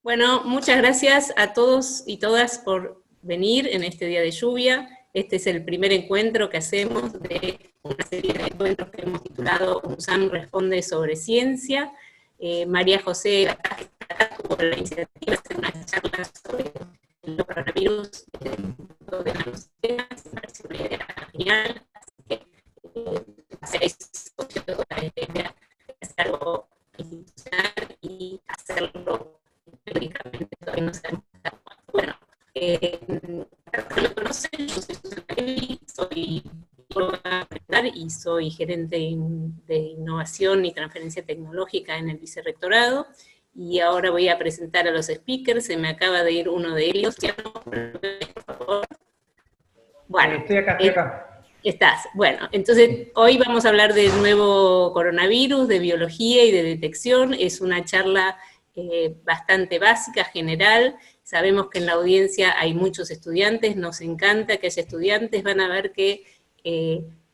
Bueno, muchas gracias a todos y todas por venir en este día de lluvia. Este es el primer encuentro que hacemos de una serie de encuentros que hemos titulado UNSAM Responde sobre Ciencia. María José tuvo la iniciativa de hacer una charla sobre el coronavirus desde el punto de nanosistemas. Me pareció una idea genial, así que seis socios de la idea de hacer algo institucional y hacerlo periódicamente, todavía no sabemos cuándo. Bueno, para los que me conocen, yo soy Susana Kelly, soy psicóloga y soy gerente de innovación y transferencia tecnológica en el vicerrectorado, y ahora voy a presentar a los speakers. Se me acaba de ir uno de ellos. Por favor. Bueno, estoy acá. Estás. Bueno, entonces hoy vamos a hablar del nuevo coronavirus, de biología y de detección. Es una charla bastante básica, general. Sabemos que en la audiencia hay muchos estudiantes, nos encanta que haya estudiantes, van a ver que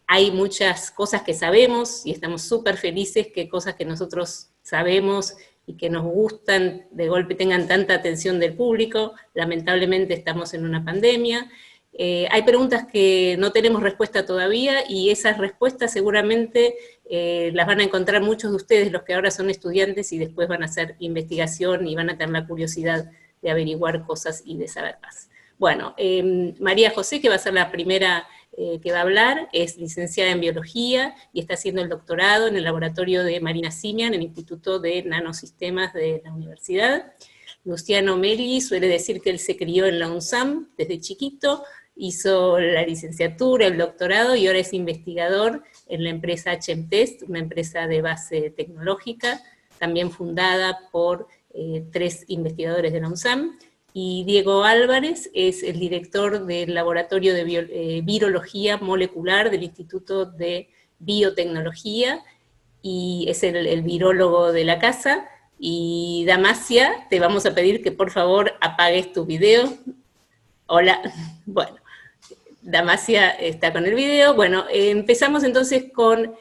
hay muchas cosas que sabemos y estamos súper felices que cosas que nosotros sabemos y que nos gustan, de golpe tengan tanta atención del público. Lamentablemente estamos en una pandemia. Hay preguntas que no tenemos respuesta todavía, y esas respuestas seguramente las van a encontrar muchos de ustedes, los que ahora son estudiantes y después van a hacer investigación y van a tener la curiosidad de averiguar cosas y de saber más. Bueno, María José, que va a ser la primera que va a hablar, es licenciada en biología y está haciendo el doctorado en el laboratorio de Marina Simian, en el Instituto de Nanosistemas de la Universidad. Luciano Meli suele decir que él se crió en la UNSAM desde chiquito, hizo la licenciatura, el doctorado, y ahora es investigador en la empresa HMTest, una empresa de base tecnológica, también fundada por 3 investigadores de la UNSAM. Y Diego Álvarez es el director del laboratorio de virología molecular del Instituto de Biotecnología, y es el virólogo de la casa. Y Damasia, te vamos a pedir que por favor apagues tu video. Hola, bueno, Damasia está con el video. Bueno, empezamos entonces con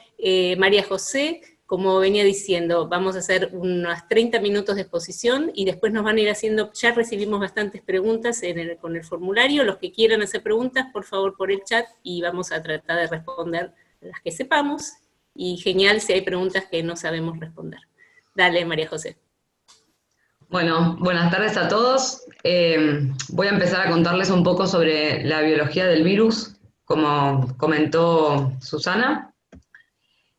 María José. Como venía diciendo, vamos a hacer unos 30 minutos de exposición y después nos van a ir haciendo, ya recibimos bastantes preguntas con el formulario. Los que quieran hacer preguntas, por favor, por el chat, y vamos a tratar de responder las que sepamos, y genial si hay preguntas que no sabemos responder. Dale, María José. Bueno, buenas tardes a todos. Voy a empezar a contarles un poco sobre la biología del virus, como comentó Susana.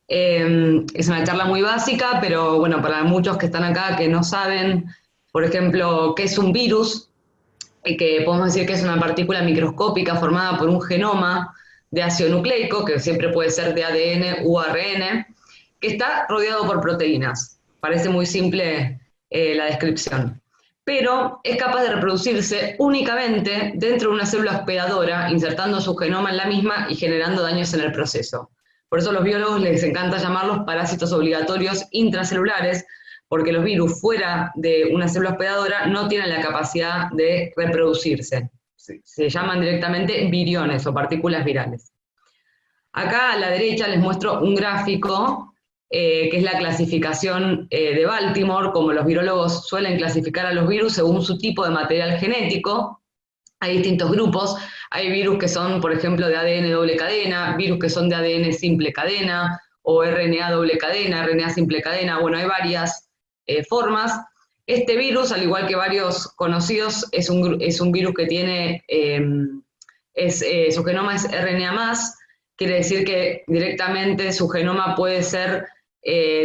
Es una charla muy básica, pero bueno, para muchos que están acá que no saben, por ejemplo, qué es un virus, que podemos decir que es una partícula microscópica formada por un genoma de ácido nucleico, que siempre puede ser de ADN u ARN, que está rodeado por proteínas. Parece muy simple la descripción, pero es capaz de reproducirse únicamente dentro de una célula hospedadora, insertando su genoma en la misma y generando daños en el proceso. Por eso a los biólogos les encanta llamarlos parásitos obligatorios intracelulares, porque los virus fuera de una célula hospedadora no tienen la capacidad de reproducirse. Se llaman directamente viriones o partículas virales. Acá a la derecha les muestro un gráfico que es la clasificación de Baltimore, como los virólogos suelen clasificar a los virus según su tipo de material genético. Hay distintos grupos, hay virus que son, por ejemplo, de ADN doble cadena, virus que son de ADN simple cadena, o RNA doble cadena, RNA simple cadena. Bueno, hay varias formas. Este virus, al igual que varios conocidos, es un virus que tiene, su genoma es RNA+, quiere decir que directamente su genoma puede ser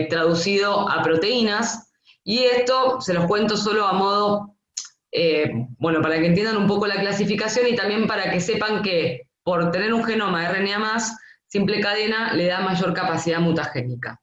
traducido a proteínas, y esto se los cuento solo a modo, bueno, para que entiendan un poco la clasificación y también para que sepan que por tener un genoma RNA+, simple cadena, le da mayor capacidad mutagénica.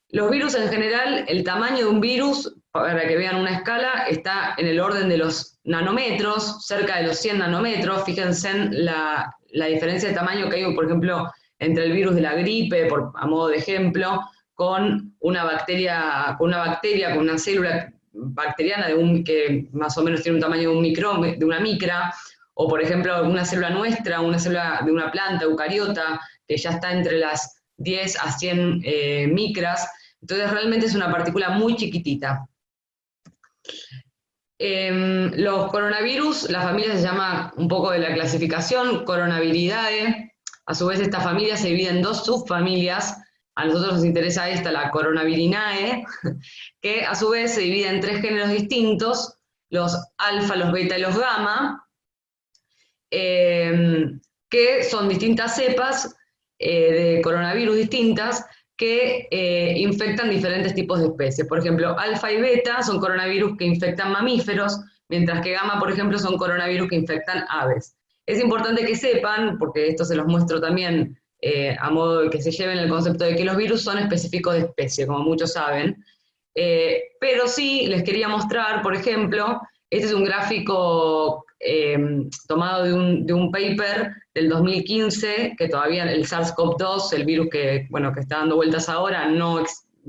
Los virus en general, el tamaño de un virus, para que vean una escala, está en el orden de los nanómetros, cerca de los 100 nanómetros. Fíjense en la diferencia de tamaño que hay, por ejemplo, entre el virus de la gripe, a modo de ejemplo, con una bacteria, con una célula bacteriana que más o menos tiene un tamaño de una micra, o por ejemplo una célula nuestra, una célula de una planta eucariota, que ya está entre las 10 a 100 micras. Entonces realmente es una partícula muy chiquitita. Los coronavirus, la familia se llama un poco de la clasificación, Coronaviridae. A su vez, esta familia se divide en dos subfamilias. A nosotros nos interesa esta, la Coronavirinae, que a su vez se divide en tres géneros distintos, los alfa, los beta y los gamma, que son distintas cepas de coronavirus distintas que infectan diferentes tipos de especies. Por ejemplo, alfa y beta son coronavirus que infectan mamíferos, mientras que gamma, por ejemplo, son coronavirus que infectan aves. Es importante que sepan, porque esto se los muestro también a modo de que se lleven el concepto de que los virus son específicos de especie, como muchos saben, pero sí les quería mostrar, por ejemplo, este es un gráfico tomado de un paper del 2015, que todavía el SARS-CoV-2, el virus que, bueno, que está dando vueltas ahora, no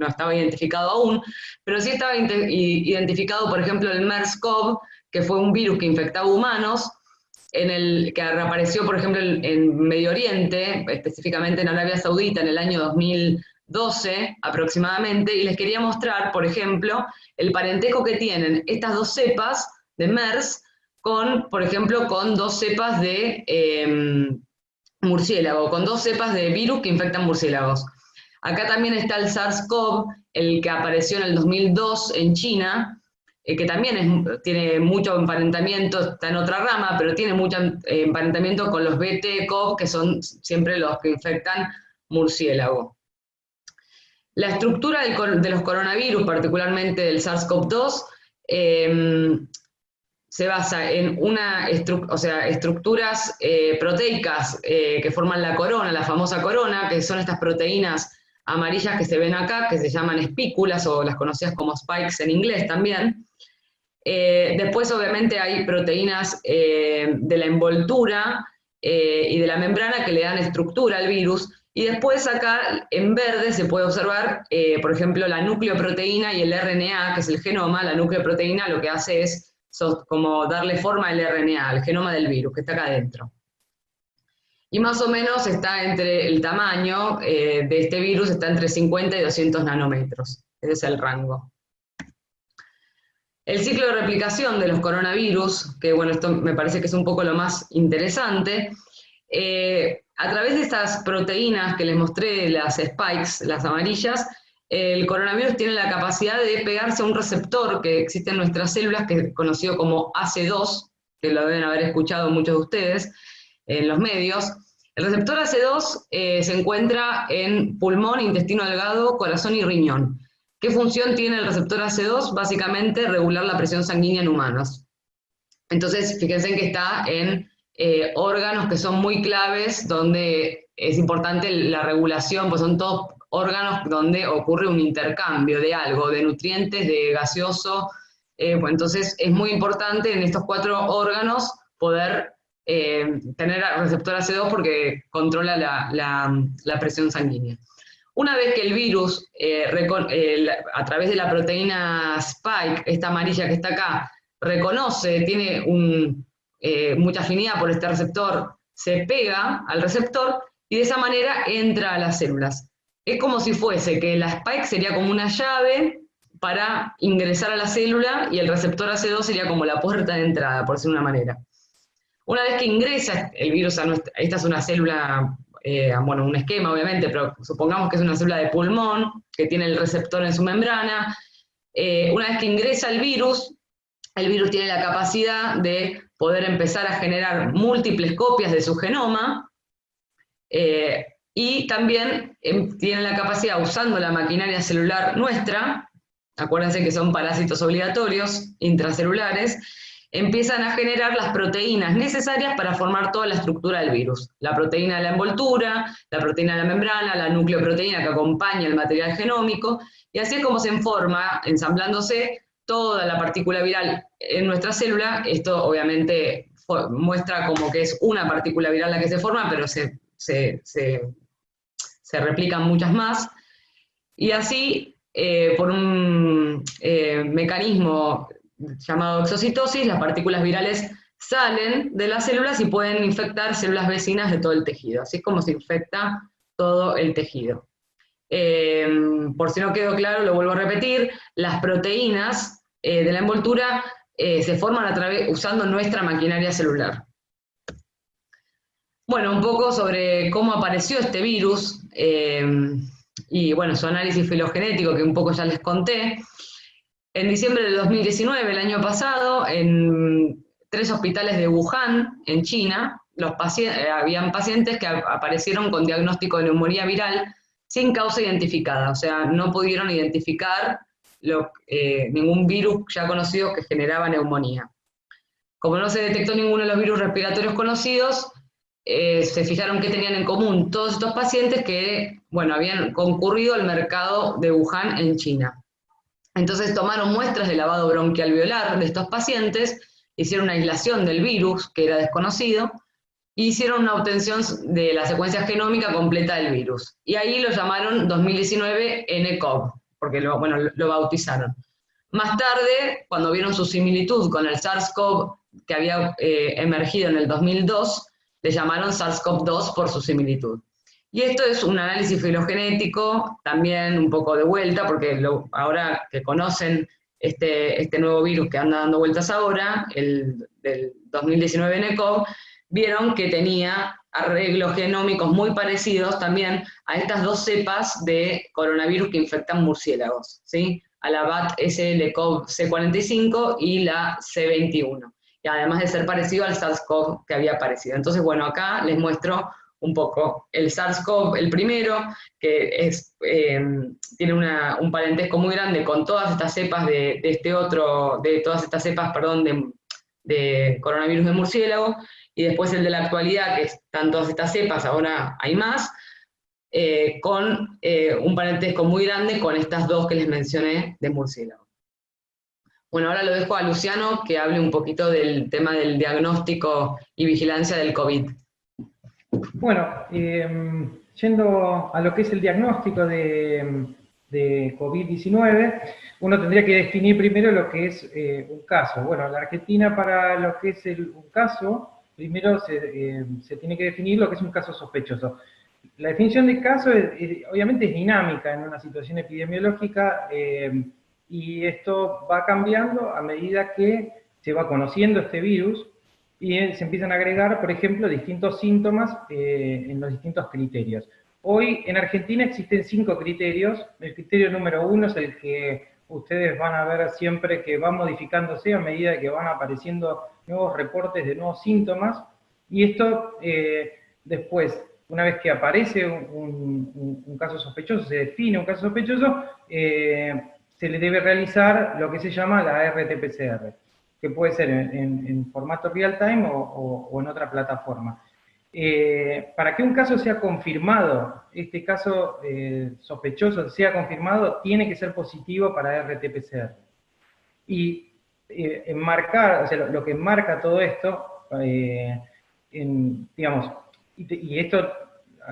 estaba identificado aún, pero sí estaba identificado, por ejemplo, el MERS-CoV, que fue un virus que infectaba humanos, que reapareció, por ejemplo, en Medio Oriente, específicamente en Arabia Saudita, en el año 2012 aproximadamente, y les quería mostrar, por ejemplo, el parentesco que tienen estas dos cepas de MERS con, por ejemplo, con dos cepas de murciélago, con dos cepas de virus que infectan murciélagos. Acá también está el SARS-CoV, el que apareció en el 2002 en China, que también tiene mucho emparentamiento, está en otra rama, pero tiene mucho emparentamiento con los BT-CoV, que son siempre los que infectan murciélago. La estructura de los coronavirus, particularmente del SARS-CoV-2, se basa en estructuras proteicas que forman la corona, la famosa corona, que son estas proteínas amarillas que se ven acá, que se llaman espículas o las conocidas como spikes en inglés también. Después obviamente hay proteínas de la envoltura y de la membrana que le dan estructura al virus, y después acá en verde se puede observar, por ejemplo, la nucleoproteína y el RNA, que es el genoma. La nucleoproteína lo que hace es como darle forma al RNA, al genoma del virus, que está acá adentro. Y más o menos está entre el tamaño de este virus, está entre 50 y 200 nanómetros. Ese es el rango. El ciclo de replicación de los coronavirus, que bueno, esto me parece que es un poco lo más interesante, a través de estas proteínas que les mostré, las spikes, las amarillas, el coronavirus tiene la capacidad de pegarse a un receptor que existe en nuestras células, que es conocido como AC2, que lo deben haber escuchado muchos de ustedes en los medios. El receptor AC2 se encuentra en pulmón, intestino delgado, corazón y riñón. ¿Qué función tiene el receptor AC2? Básicamente regular la presión sanguínea en humanos. Entonces, fíjense que está en órganos que son muy claves, donde es importante la regulación, pues son todos órganos donde ocurre un intercambio de algo, de nutrientes, de gaseoso. Pues entonces es muy importante en estos 4 órganos poder tener receptor AC2 porque controla la presión sanguínea. Una vez que el virus, a través de la proteína Spike, esta amarilla que está acá, reconoce, tiene mucha afinidad por este receptor, se pega al receptor y de esa manera entra a las células. Es como si fuese que la Spike sería como una llave para ingresar a la célula y el receptor AC2 sería como la puerta de entrada, por decirlo de una manera. Una vez que ingresa el virus a esta es una célula, bueno, un esquema obviamente, pero supongamos que es una célula de pulmón, que tiene el receptor en su membrana. Una vez que ingresa el virus tiene la capacidad de poder empezar a generar múltiples copias de su genoma, y también tiene la capacidad, usando la maquinaria celular nuestra, acuérdense que son parásitos obligatorios, intracelulares, empiezan a generar las proteínas necesarias para formar toda la estructura del virus. La proteína de la envoltura, la proteína de la membrana, la nucleoproteína que acompaña el material genómico, y así es como se forma, ensamblándose toda la partícula viral en nuestra célula. Esto obviamente muestra como que es una partícula viral la que se forma, pero se replican muchas más. Y así, por un mecanismo llamado exocitosis, las partículas virales salen de las células y pueden infectar células vecinas de todo el tejido. Así es como se infecta todo el tejido. Por si no quedó claro, lo vuelvo a repetir, las proteínas de la envoltura se forman usando nuestra maquinaria celular. Bueno, un poco sobre cómo apareció este virus y bueno, su análisis filogenético que un poco ya les conté. En diciembre del 2019, el año pasado, en 3 hospitales de Wuhan, en China, habían pacientes que aparecieron con diagnóstico de neumonía viral sin causa identificada, o sea, no pudieron identificar ningún virus ya conocido que generaba neumonía. Como no se detectó ninguno de los virus respiratorios conocidos, se fijaron que tenían en común todos estos pacientes que, bueno, habían concurrido al mercado de Wuhan en China. Entonces tomaron muestras de lavado bronquialveolar de estos pacientes, hicieron una aislación del virus, que era desconocido, e hicieron una obtención de la secuencia genómica completa del virus. Y ahí lo llamaron 2019 nCoV, porque lo bautizaron. Más tarde, cuando vieron su similitud con el SARS-CoV que había emergido en el 2002, le llamaron SARS-CoV-2 por su similitud. Y esto es un análisis filogenético, también un poco de vuelta, porque ahora que conocen este nuevo virus que anda dando vueltas ahora, el del 2019 nCoV, vieron que tenía arreglos genómicos muy parecidos también a estas 2 cepas de coronavirus que infectan murciélagos, ¿sí? A la BAT-SLCoV C45 y la C21, y además de ser parecido al SARS-CoV que había aparecido. Entonces, bueno, acá les muestro un poco el SARS-CoV, el primero, que tiene un parentesco muy grande con todas estas cepas de coronavirus de murciélago, y después el de la actualidad, que están todas estas cepas, ahora hay más, con un parentesco muy grande con estas 2 que les mencioné de murciélago. Bueno, ahora lo dejo a Luciano que hable un poquito del tema del diagnóstico y vigilancia del COVID. Bueno, yendo a lo que es el diagnóstico de COVID-19, uno tendría que definir primero lo que es un caso. Bueno, en la Argentina, para lo que es un caso, primero se tiene que definir lo que es un caso sospechoso. La definición de caso obviamente es dinámica en una situación epidemiológica, y esto va cambiando a medida que se va conociendo este virus y se empiezan a agregar, por ejemplo, distintos síntomas en los distintos criterios. Hoy en Argentina existen 5 criterios. El criterio número 1 es el que ustedes van a ver siempre que va modificándose a medida que van apareciendo nuevos reportes de nuevos síntomas, y esto después, una vez que aparece un caso sospechoso, se define un caso sospechoso, se le debe realizar lo que se llama la RT-PCR, que puede ser en formato real time o en otra plataforma. Para que un caso sea confirmado, este caso sospechoso sea confirmado, tiene que ser positivo para RT-PCR. Y enmarcar, o sea, lo que enmarca todo esto, digamos, y esto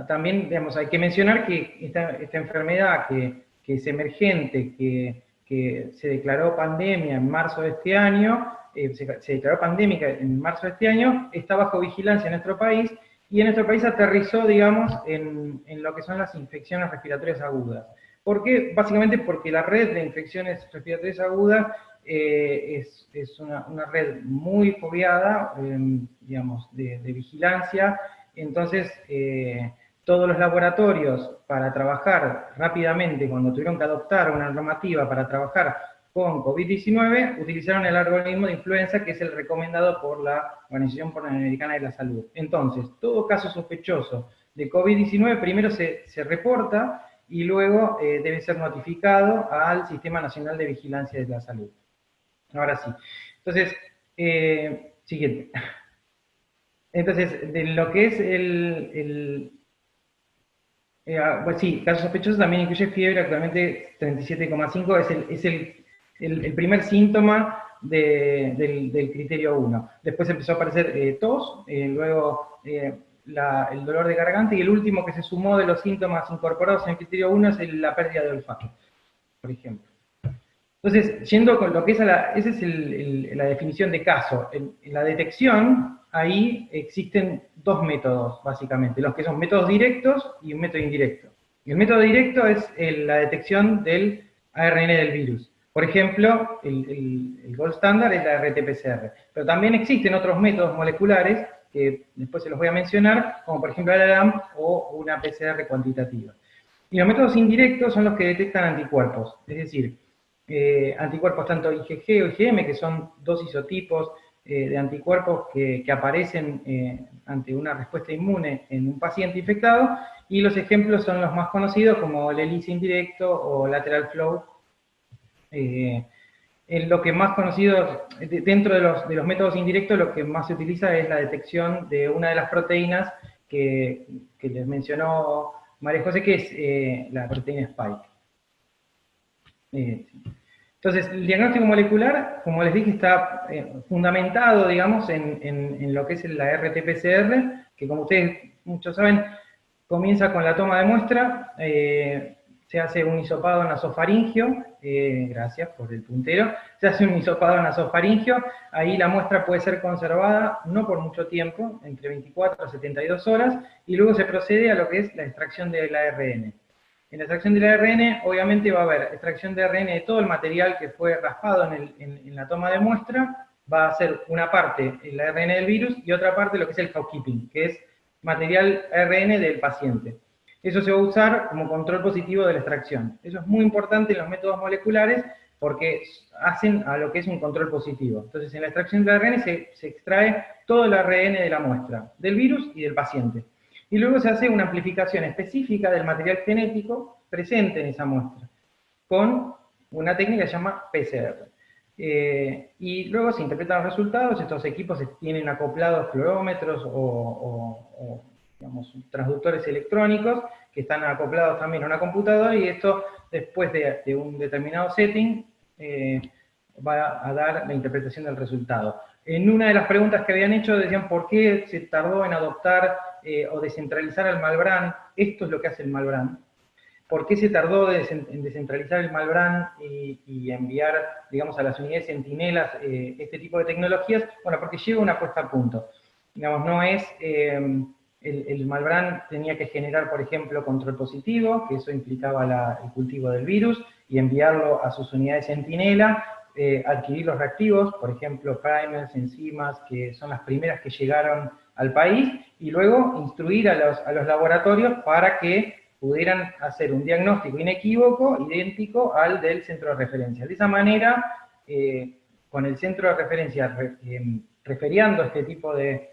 también, digamos, hay que mencionar que esta enfermedad que es emergente, que se declaró pandemia en marzo de este año, se declaró pandémica en marzo de este año, está bajo vigilancia en nuestro país, y en nuestro país aterrizó, digamos, en lo que son las infecciones respiratorias agudas. ¿Por qué? Básicamente porque la red de infecciones respiratorias agudas es una red muy fogueada, digamos, de vigilancia. Entonces, todos los laboratorios, para trabajar rápidamente, cuando tuvieron que adoptar una normativa para trabajar con COVID-19, utilizaron el algoritmo de influenza, que es el recomendado por la Organización Panamericana de la Salud. Entonces, todo caso sospechoso de COVID-19 primero se reporta y luego debe ser notificado al Sistema Nacional de Vigilancia de la Salud. Ahora sí. Entonces, siguiente. Entonces, de lo que es pues sí, casos sospechosos también incluye fiebre, actualmente 37,5, es el primer síntoma del criterio 1. Después empezó a aparecer tos, luego el dolor de garganta, y el último que se sumó de los síntomas incorporados en el criterio 1 es la pérdida de olfato, por ejemplo. Entonces, yendo con lo que es esa es la definición de caso. En la detección, ahí existen 2 métodos, básicamente, los que son métodos directos y un método indirecto. Y el método directo es la detección del ARN del virus. Por ejemplo, el gold standard es la RT-PCR, pero también existen otros métodos moleculares, que después se los voy a mencionar, como por ejemplo la LAMP o una PCR cuantitativa. Y los métodos indirectos son los que detectan anticuerpos, es decir, anticuerpos tanto IgG o IgM, que son dos isotipos de anticuerpos que aparecen ante una respuesta inmune en un paciente infectado, y los ejemplos son los más conocidos como el ELISA indirecto o lateral flow. Lo que más conocido, dentro de los métodos indirectos, lo que más se utiliza es la detección de una de las proteínas que les mencionó María José, que es la proteína Spike. Entonces, el diagnóstico molecular, como les dije, está fundamentado, digamos, en lo que es la RT-PCR, que como ustedes muchos saben, comienza con la toma de muestra, se hace un hisopado nasofaringio, gracias por el puntero, se hace un hisopado nasofaringio, ahí la muestra puede ser conservada no por mucho tiempo, entre 24 a 72 horas, y luego se procede a lo que es la extracción del ARN. En la extracción del ARN, obviamente va a haber extracción de ARN de todo el material que fue raspado en la toma de muestra, va a ser una parte el ARN del virus y otra parte lo que es el housekeeping, que es material ARN del paciente. Eso se va a usar como control positivo de la extracción. Eso es muy importante en los métodos moleculares porque hacen a lo que es un control positivo. Entonces, en la extracción del ARN se extrae todo el ARN de la muestra, del virus y del paciente. Y luego se hace una amplificación específica del material genético presente en esa muestra, con una técnica que se llama PCR. Y luego se interpretan los resultados, estos equipos tienen acoplados fluorómetros o digamos, transductores electrónicos que están acoplados también a una computadora, y esto, después de un determinado setting, va a dar la interpretación del resultado. En una de las preguntas que habían hecho decían por qué se tardó en adoptar o descentralizar el Malbrán. Esto es lo que hace el Malbrán. ¿Por qué se tardó en descentralizar el Malbrán y enviar, digamos, a las unidades centinelas este tipo de tecnologías? Bueno, porque lleva una puesta a punto. Digamos, no es... el Malbrán tenía que generar, por ejemplo, control positivo, que eso implicaba el cultivo del virus, y enviarlo a sus unidades centinela, adquirir los reactivos, por ejemplo, primers, enzimas, que son las primeras que llegaron al país, y luego instruir a los laboratorios para que pudieran hacer un diagnóstico inequívoco, idéntico al del centro de referencia. De esa manera, con el centro de referencia referiando este tipo de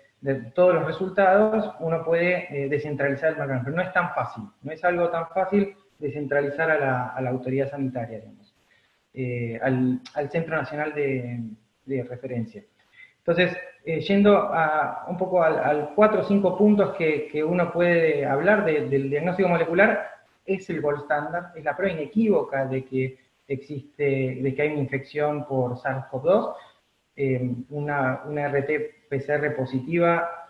todos los resultados, uno puede descentralizar el Malbrán, pero no es tan fácil, no es algo tan fácil descentralizar a la autoridad sanitaria, digamos, al Centro Nacional de Referencia. Entonces, yendo un poco a 4 o 5 puntos que uno puede hablar del diagnóstico molecular, es el gold standard, es la prueba inequívoca de que de que hay una infección por SARS-CoV-2, una RT-PCR positiva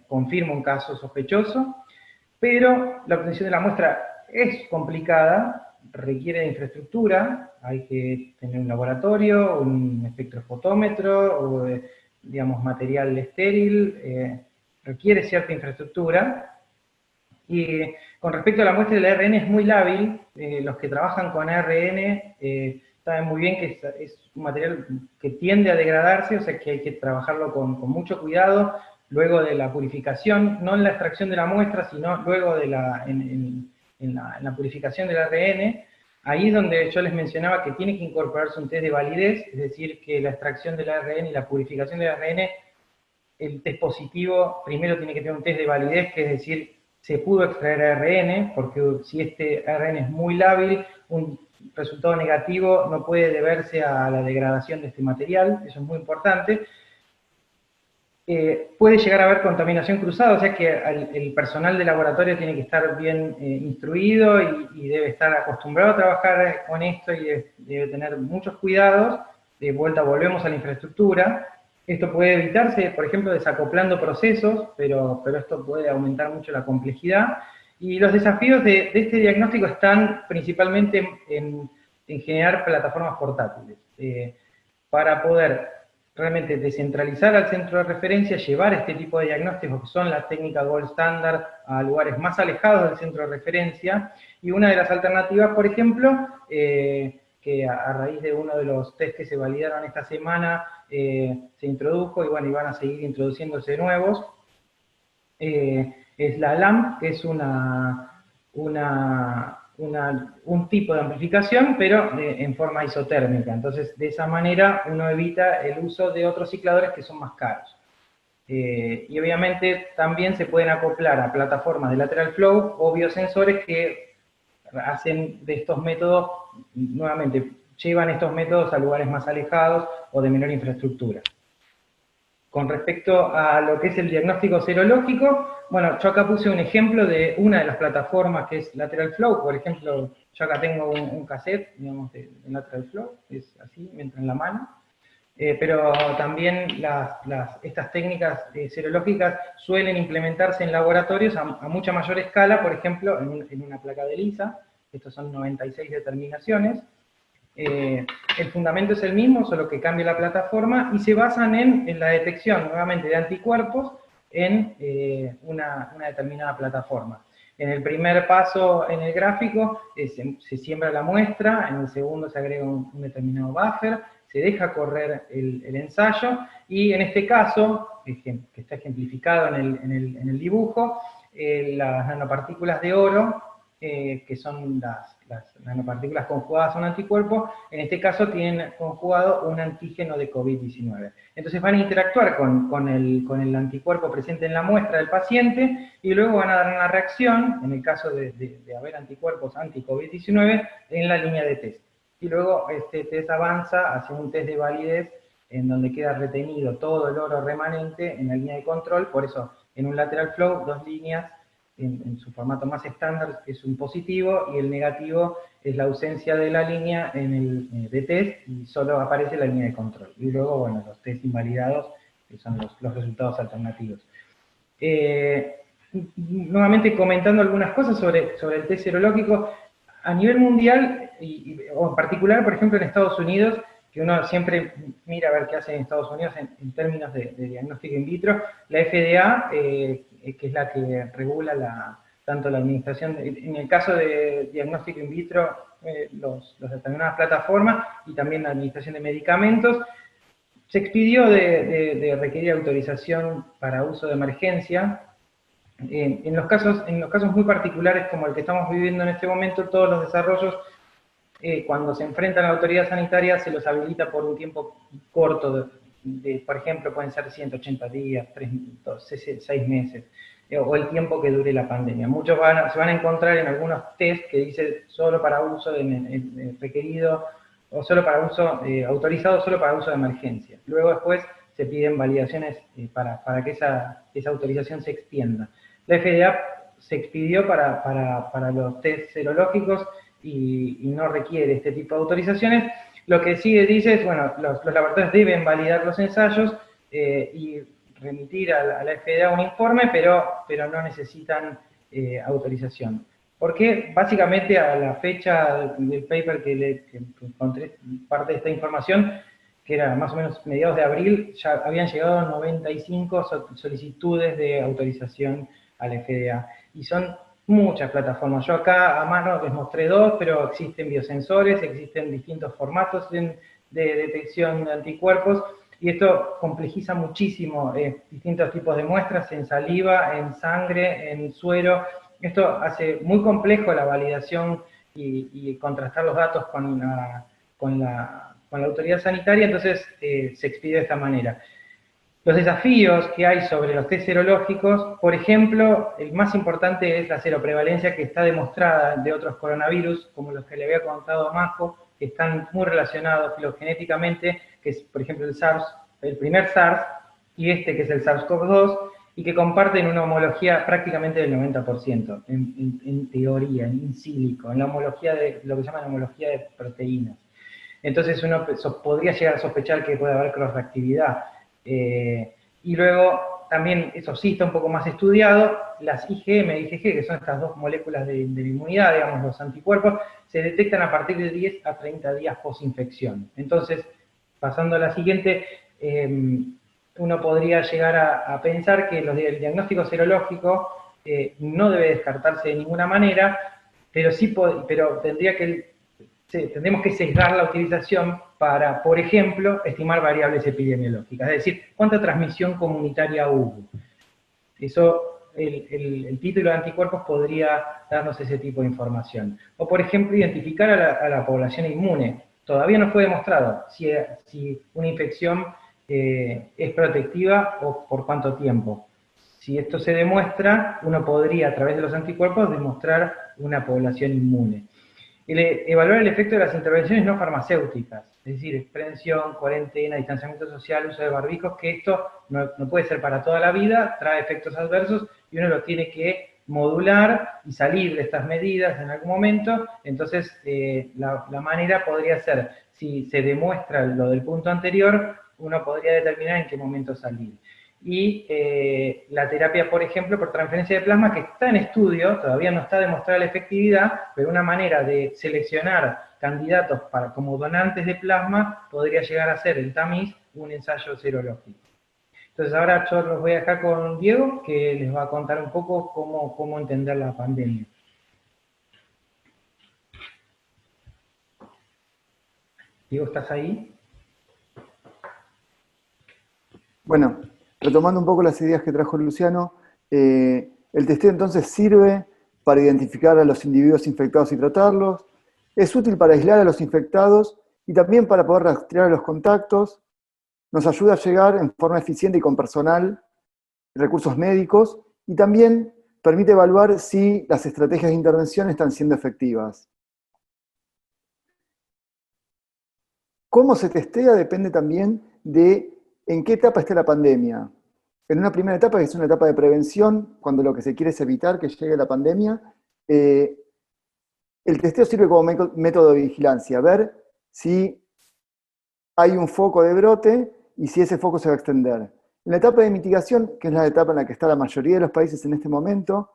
confirma un caso sospechoso, pero la obtención de la muestra es complicada, requiere de infraestructura, hay que tener un laboratorio, un espectrofotómetro, o digamos, material estéril, requiere cierta infraestructura. Y con respecto a la muestra del ARN es muy lábil, los que trabajan con ARN saben muy bien que es un material que tiende a degradarse, o sea que hay que trabajarlo con mucho cuidado, luego de la purificación, no en la extracción de la muestra, sino luego de en la purificación del ARN. Ahí es donde yo les mencionaba que tiene que incorporarse un test de validez, es decir, que la extracción del ARN y la purificación del ARN, el test positivo primero tiene que tener un test de validez, que es decir, se pudo extraer ARN, porque si este ARN es muy lábil, un resultado negativo no puede deberse a la degradación de este material, eso es muy importante. Puede llegar a haber contaminación cruzada, o sea que el personal de laboratorio tiene que estar bien instruido y debe estar acostumbrado a trabajar con esto y debe tener muchos cuidados. De vuelta volvemos a la infraestructura. Esto puede evitarse, por ejemplo, desacoplando procesos, pero esto puede aumentar mucho la complejidad. Y los desafíos de este diagnóstico están principalmente en generar plataformas portátiles. Para poder realmente descentralizar al centro de referencia, llevar este tipo de diagnósticos, que son la técnica gold standard, a lugares más alejados del centro de referencia. Y una de las alternativas, por ejemplo, que a raíz de uno de los test que se validaron esta semana se introdujo, y bueno, y van a seguir introduciéndose nuevos. Es la LAMP, que es un tipo de amplificación, pero en forma isotérmica. Entonces, de esa manera uno evita el uso de otros cicladores que son más caros. Y obviamente también se pueden acoplar a plataformas de lateral flow o biosensores que hacen de estos métodos, nuevamente, llevan estos métodos a lugares más alejados o de menor infraestructura. Con respecto a lo que es el diagnóstico serológico, bueno, yo acá puse un ejemplo de una de las plataformas que es Lateral Flow. Por ejemplo, yo acá tengo un cassette, digamos, de Lateral Flow, es así, me entra en la mano. Pero también estas técnicas serológicas suelen implementarse en laboratorios a mucha mayor escala, por ejemplo, en una placa de ELISA. Estos son 96 determinaciones. El fundamento es el mismo, solo que cambia la plataforma, y se basan en la detección, nuevamente, de anticuerpos en una determinada plataforma. En el primer paso en el gráfico se siembra la muestra, en el segundo se agrega un determinado buffer, se deja correr el ensayo, y en este caso, que está ejemplificado en el dibujo, las nanopartículas de oro, que son las nanopartículas conjugadas a un anticuerpo, en este caso tienen conjugado un antígeno de COVID-19. Entonces van a interactuar con el anticuerpo presente en la muestra del paciente, y luego van a dar una reacción, en el caso de haber anticuerpos anti-COVID-19, en la línea de test. Y luego este test avanza hacia un test de validez en donde queda retenido todo el oro remanente en la línea de control. Por eso, en un lateral flow, 2 líneas en su formato más estándar es un positivo, y el negativo es la ausencia de la línea en el de test, y solo aparece la línea de control. Y luego, bueno, los test invalidados, que son los resultados alternativos. Nuevamente comentando algunas cosas sobre el test serológico, a nivel mundial, o en particular, por ejemplo, en Estados Unidos, que uno siempre mira a ver qué hacen en Estados Unidos en términos de diagnóstico in vitro, la FDA, que es la que regula tanto la administración, en el caso de diagnóstico in vitro, los determinadas plataformas, y también la administración de medicamentos, se expidió de requerir autorización para uso de emergencia. En los casos muy particulares como el que estamos viviendo en este momento, todos los desarrollos, cuando se enfrentan a la autoridad sanitaria, se los habilita por un tiempo corto, por ejemplo, pueden ser 180 días, 6 meses, o el tiempo que dure la pandemia. Muchos se van a encontrar en algunos test que dice solo para uso requerido, o solo para uso autorizado solo para uso de emergencia. Luego después se piden validaciones para que esa autorización se extienda. La FDA se expidió para los test serológicos y no requiere este tipo de autorizaciones. Lo que sí dice es, bueno, los laboratorios deben validar los ensayos y remitir a la FDA un informe, pero no necesitan autorización. Porque básicamente a la fecha del paper que encontré parte de esta información, que era más o menos mediados de abril, ya habían llegado 95 solicitudes de autorización a la FDA. Y son muchas plataformas. Yo acá a mano les mostré 2, pero existen biosensores, existen distintos formatos de detección de anticuerpos, y esto complejiza muchísimo distintos tipos de muestras en saliva, en sangre, en suero. Esto hace muy complejo la validación y contrastar los datos con la autoridad sanitaria, entonces se expide de esta manera. Los desafíos que hay sobre los test serológicos, por ejemplo, el más importante es la seroprevalencia, que está demostrada de otros coronavirus, como los que le había contado a Majo, que están muy relacionados filogenéticamente, que es, por ejemplo, el SARS, el primer SARS, y este que es el SARS-CoV-2, y que comparten una homología prácticamente del 90%, en teoría, in silico, en la homología de lo que llaman homología de proteínas. Entonces uno podría llegar a sospechar que puede haber cross-reactividad. Y luego también, eso sí está un poco más estudiado, las IgM e IgG, que son estas dos moléculas de la inmunidad, digamos, los anticuerpos, se detectan a partir de 10 a 30 días post-infección. Entonces, pasando a la siguiente, uno podría llegar a pensar que el diagnóstico serológico no debe descartarse de ninguna manera, pero tendría que tendremos que sesgar la utilización para, por ejemplo, estimar variables epidemiológicas, es decir, cuánta transmisión comunitaria hubo. Eso, el título de anticuerpos podría darnos ese tipo de información. O, por ejemplo, identificar a la población inmune. Todavía no fue demostrado si una infección es protectiva o por cuánto tiempo. Si esto se demuestra, uno podría, a través de los anticuerpos, demostrar una población inmune. Evaluar el efecto de las intervenciones no farmacéuticas, es decir, prevención, cuarentena, distanciamiento social, uso de barbijos, que esto no puede ser para toda la vida, trae efectos adversos y uno lo tiene que modular y salir de estas medidas en algún momento. Entonces, la manera podría ser, si se demuestra lo del punto anterior, uno podría determinar en qué momento salir. Y la terapia, por ejemplo, por transferencia de plasma, que está en estudio, todavía no está demostrada la efectividad, pero una manera de seleccionar candidatos como donantes de plasma podría llegar a ser el TAMIS un ensayo serológico. Entonces ahora yo los voy a dejar con Diego, que les va a contar un poco cómo entender la pandemia. Diego, ¿estás ahí? Bueno, retomando un poco las ideas que trajo Luciano, el testeo entonces sirve para identificar a los individuos infectados y tratarlos, es útil para aislar a los infectados y también para poder rastrear a los contactos, nos ayuda a llegar en forma eficiente y con personal, recursos médicos, y también permite evaluar si las estrategias de intervención están siendo efectivas. Cómo se testea depende también de en qué etapa esté la pandemia. En una primera etapa, que es una etapa de prevención, cuando lo que se quiere es evitar que llegue la pandemia, el testeo sirve como método de vigilancia, ver si hay un foco de brote y si ese foco se va a extender. En la etapa de mitigación, que es la etapa en la que está la mayoría de los países en este momento,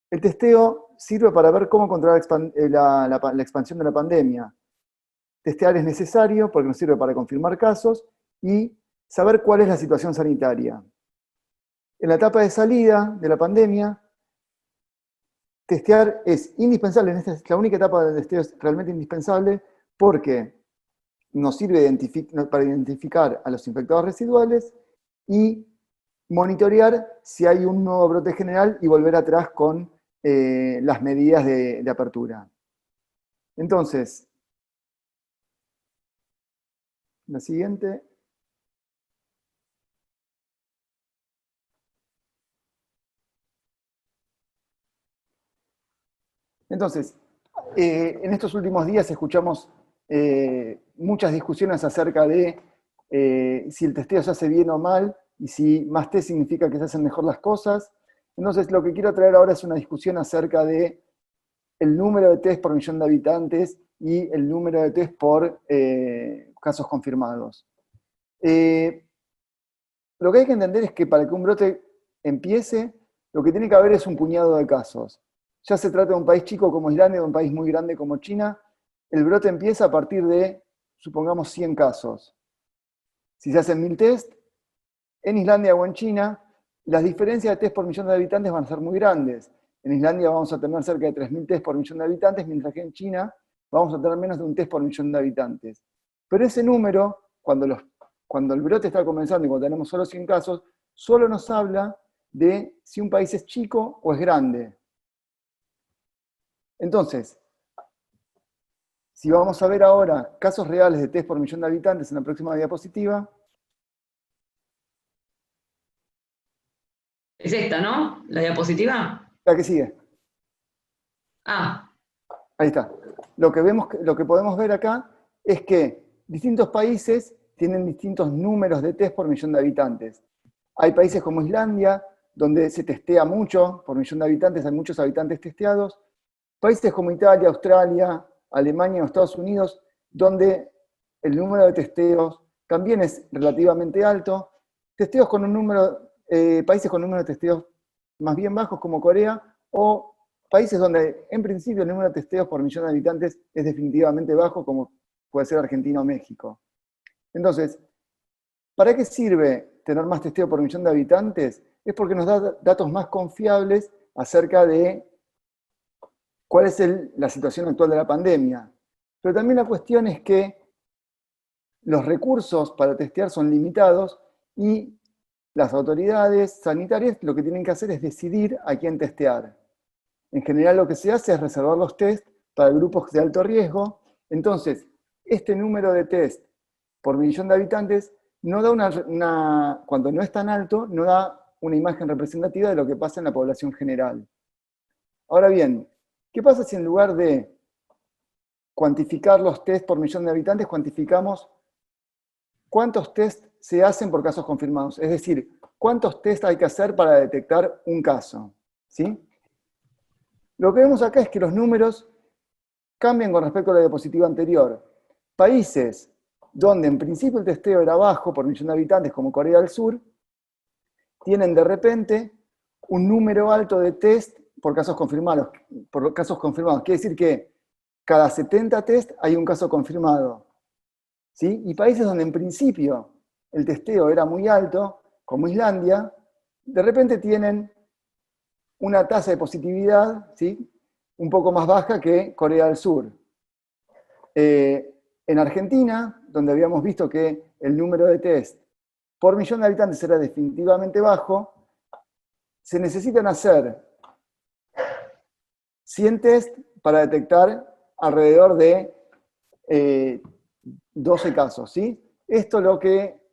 el testeo sirve para ver cómo controlar la expansión de la pandemia. Testear es necesario porque nos sirve para confirmar casos y saber cuál es la situación sanitaria. En la etapa de salida de la pandemia, testear es indispensable. Esta es la única etapa del testeo es realmente indispensable porque nos sirve para identificar a los infectados residuales y monitorear si hay un nuevo brote general y volver atrás con las medidas de apertura. Entonces, la siguiente. Entonces, en estos últimos días escuchamos muchas discusiones acerca de si el testeo se hace bien o mal, y si más test significa que se hacen mejor las cosas. Entonces, lo que quiero traer ahora es una discusión acerca de el número de test por millón de habitantes y el número de test por casos confirmados. Lo que hay que entender es que para que un brote empiece, lo que tiene que haber es un puñado de casos. Ya se trata de un país chico como Islandia, de un país muy grande como China, el brote empieza a partir de, supongamos, 100 casos. Si se hacen 1000 test, en Islandia o en China, las diferencias de test por millón de habitantes van a ser muy grandes. En Islandia vamos a tener cerca de 3000 test por millón de habitantes, mientras que en China vamos a tener menos de un test por millón de habitantes. Pero ese número, cuando el brote está comenzando y cuando tenemos solo 100 casos, solo nos habla de si un país es chico o es grande. Entonces, si vamos a ver ahora casos reales de test por millón de habitantes en la próxima diapositiva. Es esta, ¿no? ¿La diapositiva? La que sigue. Ah. Ahí está. Lo que podemos ver acá es que distintos países tienen distintos números de test por millón de habitantes. Hay países como Islandia, donde se testea mucho por millón de habitantes, hay muchos habitantes testeados. Países como Italia, Australia, Alemania o Estados Unidos, donde el número de testeos también es relativamente alto. Países con un número de testeos más bien bajos como Corea, o países donde en principio el número de testeos por millón de habitantes es definitivamente bajo, como puede ser Argentina o México. Entonces, ¿para qué sirve tener más testeo por millón de habitantes? Es porque nos da datos más confiables acerca de cuál es la situación actual de la pandemia. pero también la cuestión es que los recursos para testear son limitados y las autoridades sanitarias lo que tienen que hacer es decidir a quién testear. En general lo que se hace es reservar los test para grupos de alto riesgo. Entonces, este número de test por millón de habitantes no da cuando no es tan alto, no da una imagen representativa de lo que pasa en la población general. Ahora bien, ¿qué pasa si en lugar de cuantificar los test por millón de habitantes, cuantificamos cuántos test se hacen por casos confirmados? Es decir, cuántos test hay que hacer para detectar un caso, ¿sí? Lo que vemos acá es que los números cambian con respecto a la diapositiva anterior. Países donde en principio el testeo era bajo por millón de habitantes, como Corea del Sur, tienen de repente un número alto de test por casos confirmados. Quiere decir que cada 70 test hay un caso confirmado, ¿sí? Y países donde en principio el testeo era muy alto, como Islandia, de repente tienen una tasa de positividad, ¿sí?, un poco más baja que Corea del Sur. En Argentina, donde habíamos visto que el número de test por millón de habitantes era definitivamente bajo, se necesitan hacer 100 test para detectar alrededor de 12 casos, ¿sí? Esto lo que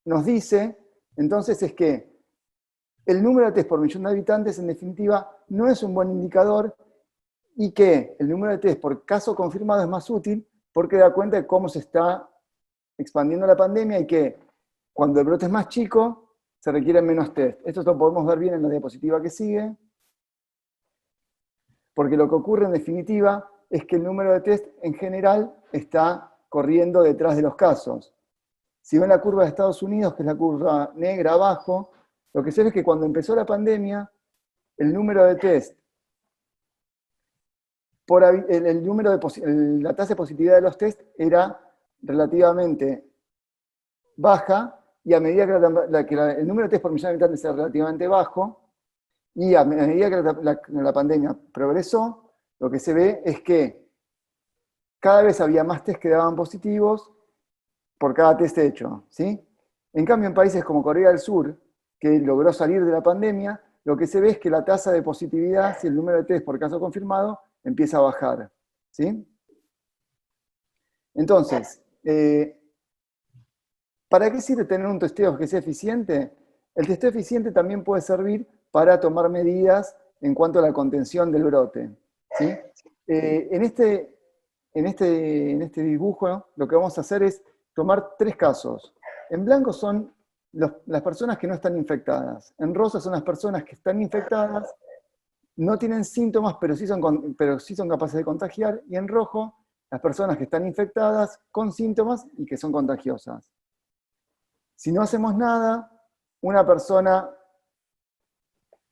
nos dice, entonces, es que el número de test por millón de habitantes, en definitiva, no es un buen indicador y que el número de test por caso confirmado es más útil porque da cuenta de cómo se está expandiendo la pandemia y que cuando el brote es más chico, se requieren menos test. Esto lo podemos ver bien en la diapositiva que sigue, porque lo que ocurre en definitiva es que el número de test en general está corriendo detrás de los casos. Si ven la curva de Estados Unidos, que es la curva negra abajo, lo que se ve es que cuando empezó la pandemia, el número de test, la tasa de positividad de los test era relativamente baja, y a medida que el número de test por millón de habitantes era relativamente bajo, y a medida que la pandemia progresó, lo que se ve es que cada vez había más test que daban positivos por cada test hecho, ¿sí? En cambio, en países como Corea del Sur, que logró salir de la pandemia, lo que se ve es que la tasa de positividad, si el número de test por caso confirmado, empieza a bajar, ¿sí? Entonces, ¿para qué sirve tener un testeo que sea eficiente? El testeo eficiente también puede servir para tomar medidas en cuanto a la contención del brote, ¿sí? En este dibujo, lo que vamos a hacer es tomar 3 casos. En blanco son las personas que no están infectadas. En rosa son las personas que están infectadas, no tienen síntomas, pero sí son capaces de contagiar. Y en rojo, las personas que están infectadas con síntomas y que son contagiosas. Si no hacemos nada, una persona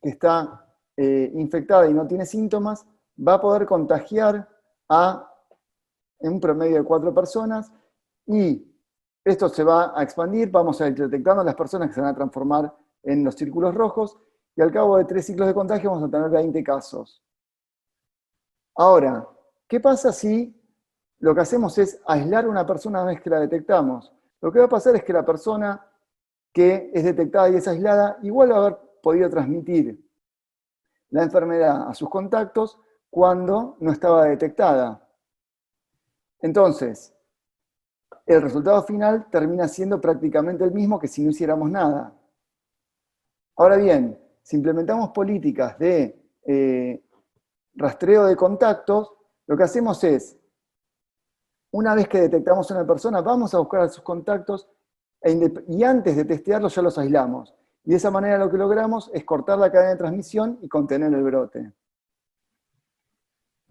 que está infectada y no tiene síntomas va a poder contagiar en un promedio de 4 personas, y esto se va a expandir, vamos a ir detectando las personas que se van a transformar en los círculos rojos, y al cabo de 3 ciclos de contagio vamos a tener 20 casos. Ahora, ¿qué pasa si lo que hacemos es aislar a una persona una vez que la detectamos? Lo que va a pasar es que la persona que es detectada y es aislada igual va a haber podido transmitir la enfermedad a sus contactos cuando no estaba detectada. Entonces, el resultado final termina siendo prácticamente el mismo que si no hiciéramos nada. Ahora bien, si implementamos políticas de rastreo de contactos, lo que hacemos es, una vez que detectamos a una persona, vamos a buscar a sus contactos y antes de testearlos ya los aislamos. Y de esa manera lo que logramos es cortar la cadena de transmisión y contener el brote.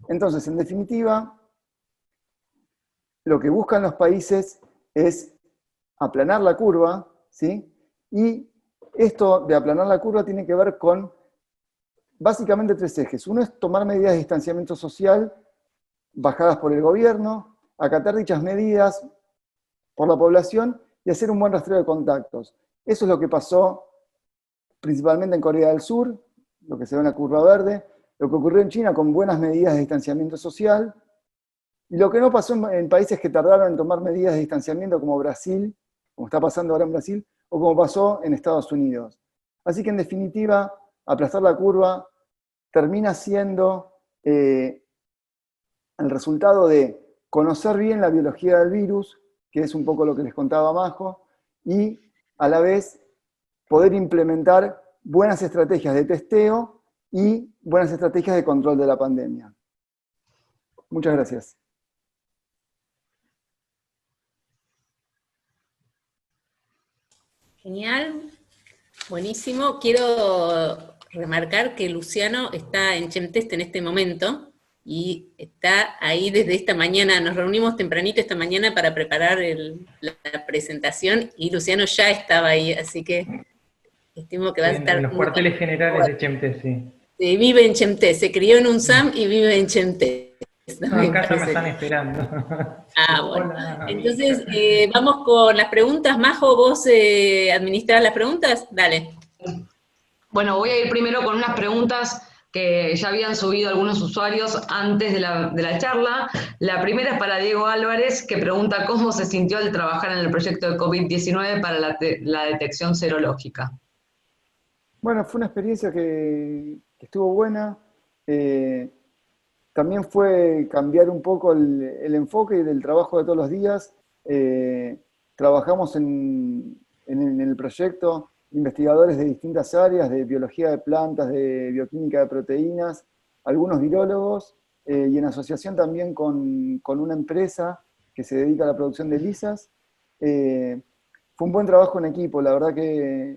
Entonces, en definitiva, lo que buscan los países es aplanar la curva, ¿sí? Y esto de aplanar la curva tiene que ver con básicamente 3 ejes. Uno es tomar medidas de distanciamiento social bajadas por el gobierno, acatar dichas medidas por la población y hacer un buen rastreo de contactos. Eso es lo que pasó principalmente en Corea del Sur, lo que se ve en la curva verde, lo que ocurrió en China con buenas medidas de distanciamiento social, Y lo que no pasó en países que tardaron en tomar medidas de distanciamiento, como Brasil, como está pasando ahora en Brasil, o como pasó en Estados Unidos. Así que en definitiva, aplastar la curva termina siendo el resultado de conocer bien la biología del virus, que es un poco lo que les contaba Majo, y a la vez poder implementar buenas estrategias de testeo y buenas estrategias de control de la pandemia. Muchas gracias. Genial, buenísimo. Quiero remarcar que Luciano está en Chemtest en este momento y está ahí desde esta mañana. Nos reunimos tempranito esta mañana para preparar la presentación y Luciano ya estaba ahí, así que estimo que va a estar... En los cuarteles generales de Chemtest, sí. Vive en Chemtest, se crió en UNSAM y vive en Chemtest. No, en casa me están esperando. Ah, bueno. Hola. Entonces, vamos con las preguntas. Majo, ¿vos administrás las preguntas? Dale. Bueno, voy a ir primero con unas preguntas que ya habían subido algunos usuarios antes de la charla. La primera es para Diego Álvarez, que pregunta cómo se sintió al trabajar en el proyecto de COVID-19 para la detección serológica. Bueno, fue una experiencia que estuvo buena. También fue cambiar un poco el enfoque del trabajo de todos los días. Trabajamos en el proyecto investigadores de distintas áreas, de biología de plantas, de bioquímica de proteínas, algunos virólogos, y en asociación también con una empresa que se dedica a la producción de lisas. Fue un buen trabajo en equipo, la verdad que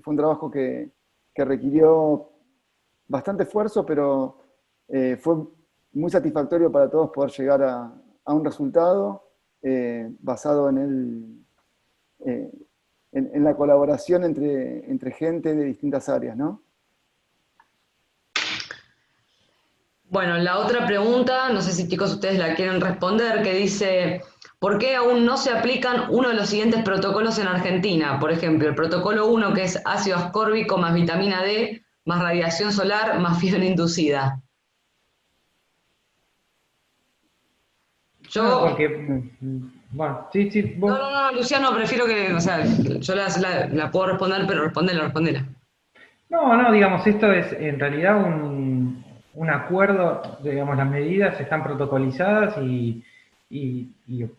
fue un trabajo que requirió bastante esfuerzo, pero fue muy satisfactorio para todos poder llegar a un resultado basado en la colaboración entre gente de distintas áreas, ¿no? Bueno, la otra pregunta, no sé si chicos ustedes la quieren responder, que dice, ¿por qué aún no se aplican uno de los siguientes protocolos en Argentina? Por ejemplo, el protocolo 1, que es ácido ascórbico más vitamina D, más radiación solar, más fiebre inducida. No, porque, bueno, sí, vos... No, Luciano, prefiero que, o sea, yo la puedo responder, pero respondela. No, digamos, esto es en realidad un acuerdo, digamos, las medidas están protocolizadas y es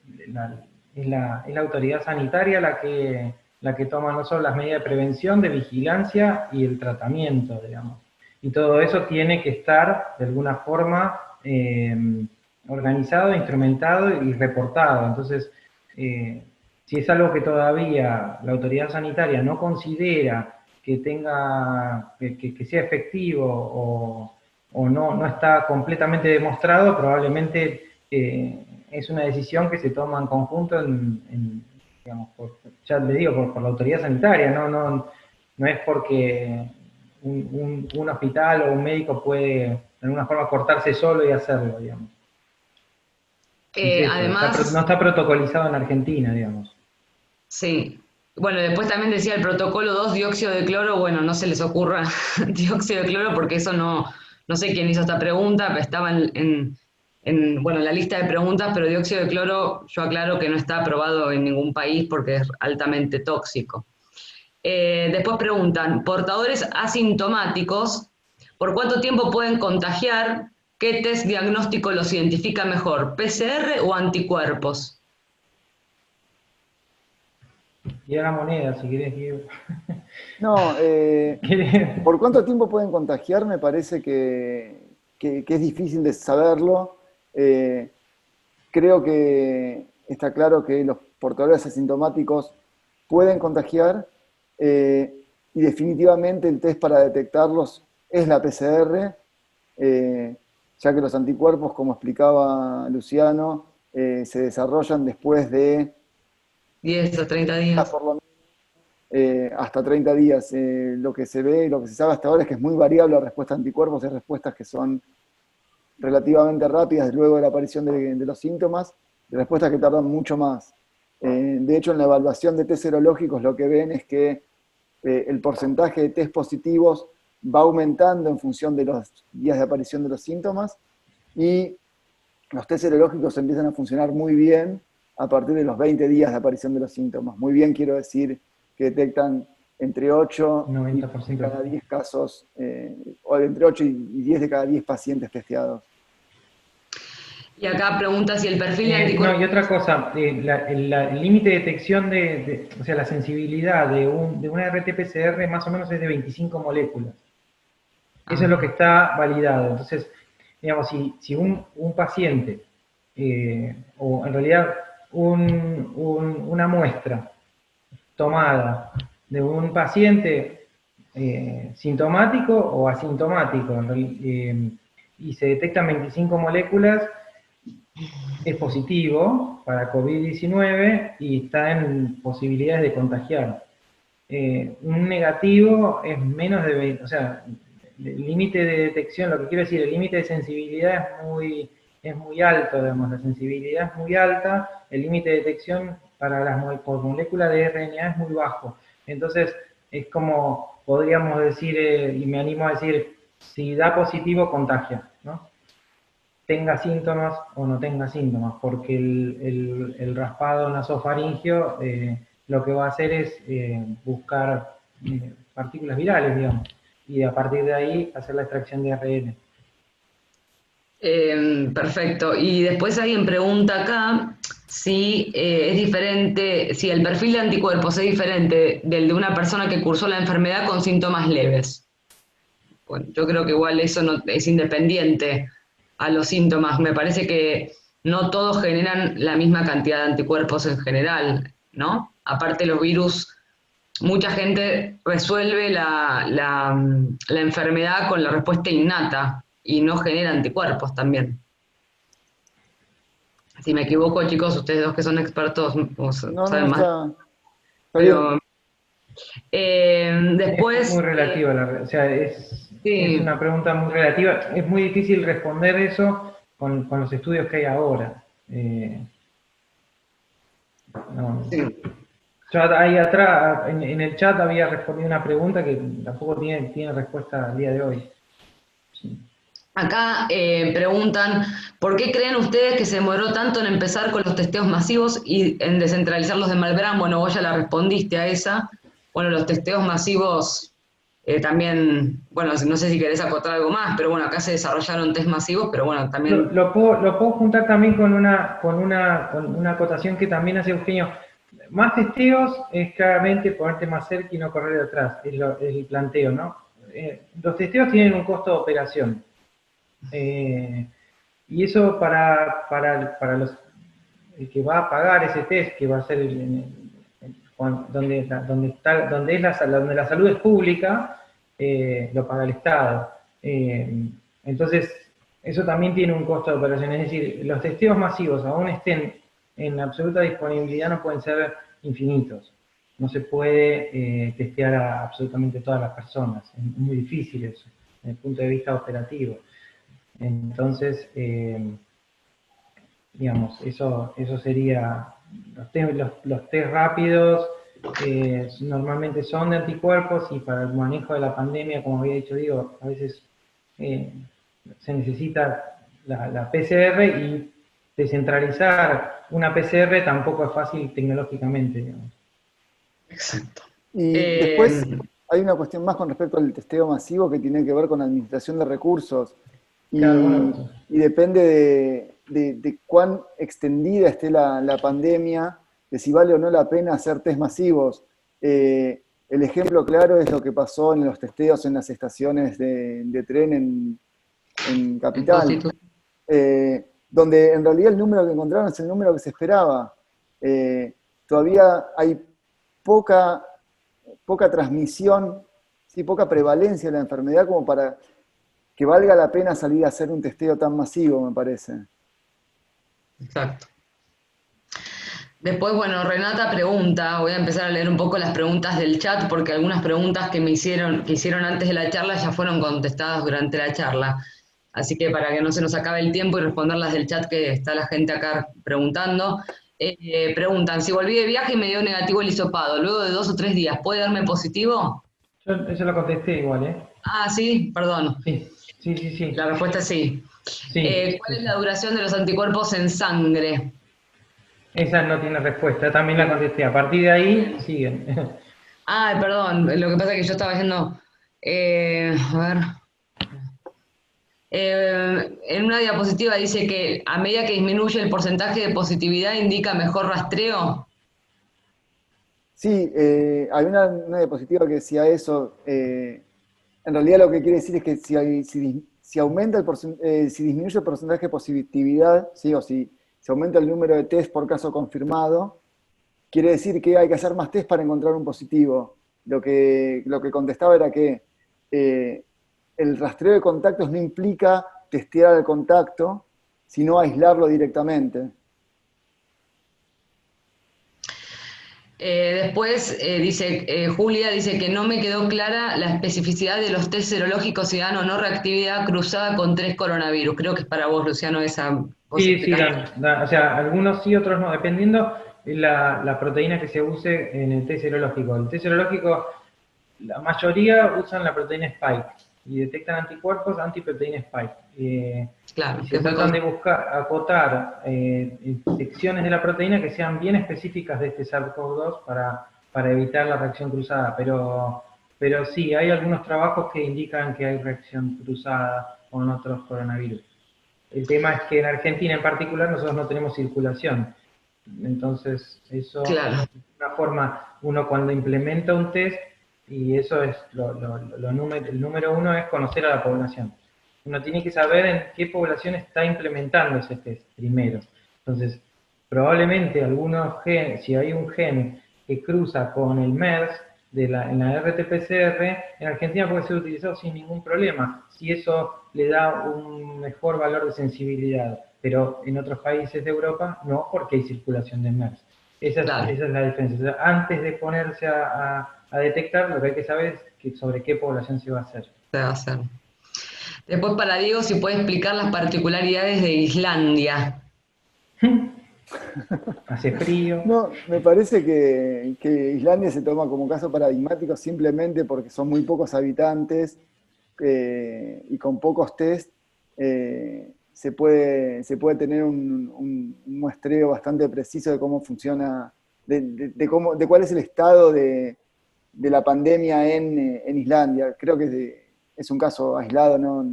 la autoridad sanitaria la que toma no solo las medidas de prevención, de vigilancia y el tratamiento, digamos. Y todo eso tiene que estar, de alguna forma, organizado, instrumentado y reportado. Entonces, si es algo que todavía la autoridad sanitaria no considera que que sea efectivo o no está completamente demostrado, probablemente es una decisión que se toma en conjunto digamos, ya le digo, por la autoridad sanitaria, no es porque un hospital o un médico puede de alguna forma cortarse solo y hacerlo, digamos. Además, no está protocolizado en Argentina, digamos. Sí. Bueno, después también decía el protocolo 2, dióxido de cloro. Bueno, no se les ocurra dióxido de cloro porque eso no sé quién hizo esta pregunta, pero estaba en la lista de preguntas, pero dióxido de cloro yo aclaro que no está aprobado en ningún país porque es altamente tóxico. Después preguntan, portadores asintomáticos, ¿por cuánto tiempo pueden contagiar? ¿Qué test diagnóstico los identifica mejor, PCR o anticuerpos? Y a la moneda, si querés, Diego. No, ¿por cuánto tiempo pueden contagiar? Me parece que es difícil de saberlo. Creo que está claro que los portadores asintomáticos pueden contagiar y definitivamente el test para detectarlos es la PCR, ya que los anticuerpos, como explicaba Luciano, se desarrollan después de 10 o 30 días. Por lo menos, hasta 30 días. Lo que se ve, lo que se sabe hasta ahora es que es muy variable la respuesta a anticuerpos. Hay respuestas que son relativamente rápidas luego de la aparición de los síntomas, y respuestas que tardan mucho más. De hecho, en la evaluación de test serológicos lo que ven es que el porcentaje de test positivos va aumentando en función de los días de aparición de los síntomas, y los test serológicos empiezan a funcionar muy bien a partir de los 20 días de aparición de los síntomas. Muy bien quiero decir que detectan entre 8 90% de cada 10 casos, o entre 8 y 10 de cada 10 pacientes testeados. Y acá pregunta si el perfil de anticuerpos... No, y otra cosa, el límite de detección o sea, la sensibilidad de una RT-PCR más o menos es de 25 moléculas. Eso es lo que está validado. Entonces, digamos, si un paciente, o en realidad una muestra tomada de un paciente sintomático o asintomático, y se detectan 25 moléculas, es positivo para COVID-19 y está en posibilidades de contagiar. Un negativo es menos de 20, o sea, el límite de detección, lo que quiero decir, el límite de sensibilidad es muy alto, digamos, la sensibilidad es muy alta, el límite de detección por molécula de RNA es muy bajo. Entonces, es como, podríamos decir, y me animo a decir, si da positivo, contagia, ¿no? Tenga síntomas o no tenga síntomas, porque el raspado nasofaringeo lo que va a hacer es buscar partículas virales, digamos, y a partir de ahí hacer la extracción de ARN. Perfecto. Y después alguien pregunta acá si es diferente, si el perfil de anticuerpos es diferente del de una persona que cursó la enfermedad con síntomas leves. Bueno, yo creo que igual eso no, es independiente a los síntomas. Me parece que no todos generan la misma cantidad de anticuerpos en general, ¿no? Aparte los virus, mucha gente resuelve la enfermedad con la respuesta innata y no genera anticuerpos también. Si me equivoco, chicos, ustedes dos que son expertos saben más. Está Pero Es después... muy relativa, o sea, es una pregunta muy relativa. Es muy difícil responder eso con los estudios que hay ahora. Sí. Yo ahí atrás, en el chat había respondido una pregunta que tampoco tiene respuesta al día de hoy. Sí. Acá preguntan, ¿por qué creen ustedes que se demoró tanto en empezar con los testeos masivos y en descentralizarlos de Malbrán? Bueno, vos ya la respondiste a esa. Bueno, los testeos masivos también, bueno, no sé si querés acotar algo más, pero bueno, acá se desarrollaron test masivos, pero bueno, también... Lo puedo juntar también con una acotación que también hace Eugenio. Más testeos es claramente ponerte más cerca y no correr de atrás, es el planteo, ¿no? Los testeos tienen un costo de operación. Y eso para el que va a pagar ese test, que va a ser donde la salud es pública, lo paga el Estado. Entonces, eso también tiene un costo de operación. Es decir, los testeos masivos, aún estén en absoluta disponibilidad, no pueden ser infinitos. No se puede testear a absolutamente todas las personas. Es muy difícil eso, desde el punto de vista operativo. Entonces, digamos, eso sería, los test rápidos normalmente son de anticuerpos y para el manejo de la pandemia, como había dicho Diego, a veces se necesita la PCR y descentralizar una PCR tampoco es fácil tecnológicamente, digamos. Exacto. Y después hay una cuestión más con respecto al testeo masivo que tiene que ver con la administración de recursos. Y, Claro, bueno, y depende de cuán extendida esté la pandemia, de si vale o no la pena hacer test masivos. El ejemplo claro es lo que pasó en los testeos en las estaciones de tren en Capital, donde en realidad el número que encontraron es el número que se esperaba. Todavía hay poca transmisión, ¿sí? Poca prevalencia de la enfermedad como para que valga la pena salir a hacer un testeo tan masivo, me parece. Exacto. Después, bueno, Renata pregunta, voy a empezar a leer un poco las preguntas del chat, porque algunas preguntas que hicieron antes de la charla ya fueron contestadas durante la charla. Así que para que no se nos acabe el tiempo y responderlas del chat que está la gente acá preguntando. Preguntan, si volví de viaje y me dio negativo el hisopado, luego de 2 o 3 días, ¿puede darme positivo? Yo eso lo contesté igual, ¿eh? Ah, sí, perdón. Sí. La respuesta es sí. Sí, ¿Cuál sí, es sí. la duración de los anticuerpos en sangre? Esa no tiene respuesta, también la contesté. A partir de ahí, siguen. Ay, perdón, lo que pasa es que yo estaba haciendo, a ver, en una diapositiva dice que a medida que disminuye el porcentaje de positividad indica mejor rastreo. Sí, hay una diapositiva que decía eso. En realidad lo que quiere decir es que si aumenta si disminuye el porcentaje de positividad, ¿sí? O si aumenta el número de test por caso confirmado, quiere decir que hay que hacer más test para encontrar un positivo. Lo que contestaba era que eh, el rastreo de contactos no implica testear al contacto, sino aislarlo directamente. Después Julia dice que no me quedó clara la especificidad de los test serológicos si dan o no reactividad cruzada con 3 coronavirus. Creo que es para vos, Luciano, esa vos Sí, sí, explicás. o sea, algunos sí, otros no, dependiendo la proteína que se use en el test serológico. El test serológico, la mayoría usan la proteína Spike y detectan anticuerpos antiproteína Spike. Claro, Y que se es muy tratan de buscar, acotar secciones de la proteína que sean bien específicas de este SARS-CoV-2 para evitar la reacción cruzada. Pero sí, hay algunos trabajos que indican que hay reacción cruzada con otros coronavirus. El tema es que en Argentina en particular nosotros no tenemos circulación. Entonces, eso claro. es una forma, uno cuando implementa un test, y eso es el número uno es conocer a la población. Uno tiene que saber en qué población está implementando ese test primero. Entonces, probablemente algunos genes, si hay un gen que cruza con el MERS en la RT-PCR, en Argentina puede ser utilizado sin ningún problema, si eso le da un mejor valor de sensibilidad, pero en otros países de Europa no, porque hay circulación de MERS. Claro, Esa es la diferencia. O sea, antes de ponerse a detectar, lo que hay que saber es sobre qué población se va a hacer. se va a hacer. Después para Diego, si puede explicar las particularidades de Islandia. Hace frío. No, me parece que Islandia se toma como caso paradigmático simplemente porque son muy pocos habitantes y con pocos test se puede tener un muestreo bastante preciso de cómo funciona, de cuál es el estado de la pandemia en Islandia. Creo que es un caso aislado, ¿no?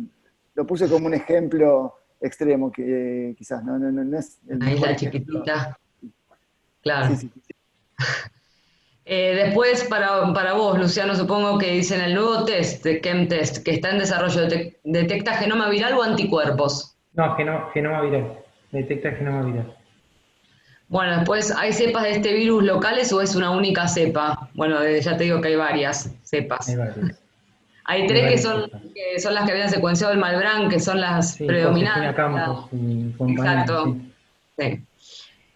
Lo puse como un ejemplo extremo, que quizás no es el Una mejor isla ejemplo. chiquitita, Sí, claro. sí, sí. Después, para vos, Luciano, supongo que dicen el nuevo test de ChemTest que está en desarrollo, ¿detecta genoma viral o anticuerpos? No, genoma viral. Detecta genoma viral. Bueno, después, ¿hay cepas de este virus locales o es una única cepa? Bueno, ya te digo que hay varias Hay cepas. varias. Hay Hay tres varias cepas. que son las que habían secuenciado el Malbrán, que son las Sí, Josefina predominantes. Campos y compañía, Exacto. sí. Sí.